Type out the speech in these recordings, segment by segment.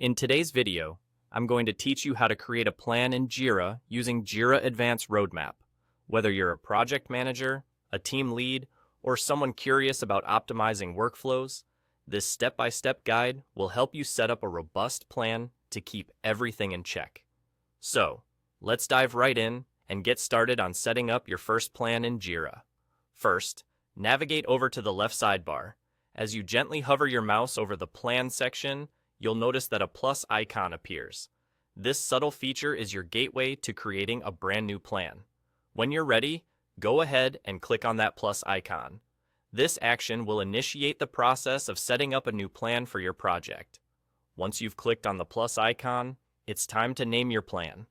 In today's video, I'm going to teach you how to create a plan in Jira using Jira Advanced Roadmap. Whether you're a project manager, a team lead, or someone curious about optimizing workflows, this step-by-step guide will help you set up a robust plan to keep everything in check. So, let's dive right in and get started on setting up your first plan in Jira. First, navigate over to the left sidebar. As you gently hover your mouse over the Plan section, you'll notice that a plus icon appears. This subtle feature is your gateway to creating a brand new plan. When you're ready, go ahead and click on that plus icon. This action will initiate the process of setting up a new plan for your project. Once you've clicked on the plus icon, it's time to name your plan.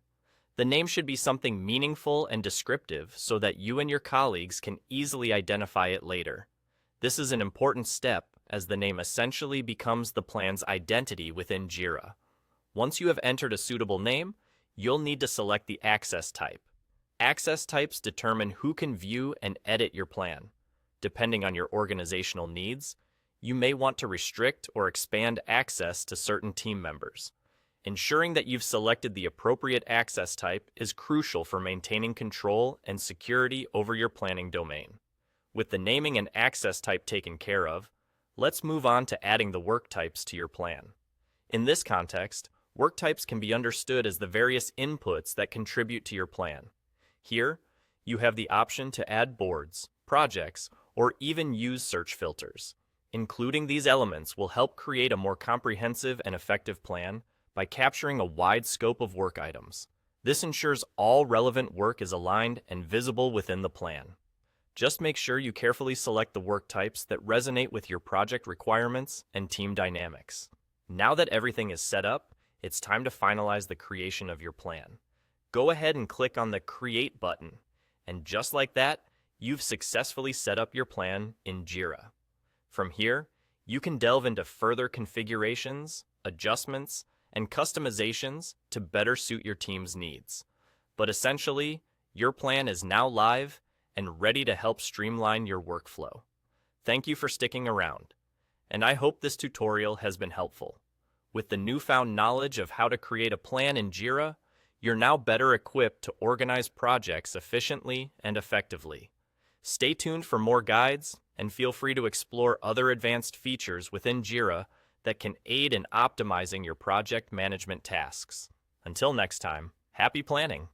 The name should be something meaningful and descriptive so that you and your colleagues can easily identify it later. This is an important step as the name essentially becomes the plan's identity within Jira. Once you have entered a suitable name, you'll need to select the access type. Access types determine who can view and edit your plan. Depending on your organizational needs, you may want to restrict or expand access to certain team members. Ensuring that you've selected the appropriate access type is crucial for maintaining control and security over your planning domain. With the naming and access type taken care of, let's move on to adding the work types to your plan. In this context, work types can be understood as the various inputs that contribute to your plan. Here, you have the option to add boards, projects, or even use search filters. Including these elements will help create a more comprehensive and effective plan by capturing a wide scope of work items. This ensures all relevant work is aligned and visible within the plan. Just make sure you carefully select the work types that resonate with your project requirements and team dynamics. Now that everything is set up, it's time to finalize the creation of your plan. Go ahead and click on the Create button, and just like that, you've successfully set up your plan in Jira. From here, you can delve into further configurations, adjustments, and customizations to better suit your team's needs. But essentially, your plan is now live and ready to help streamline your workflow. Thank you for sticking around, and I hope this tutorial has been helpful. With the newfound knowledge of how to create a plan in Jira, you're now better equipped to organize projects efficiently and effectively. Stay tuned for more guides, and feel free to explore other advanced features within Jira that can aid in optimizing your project management tasks. Until next time, happy planning!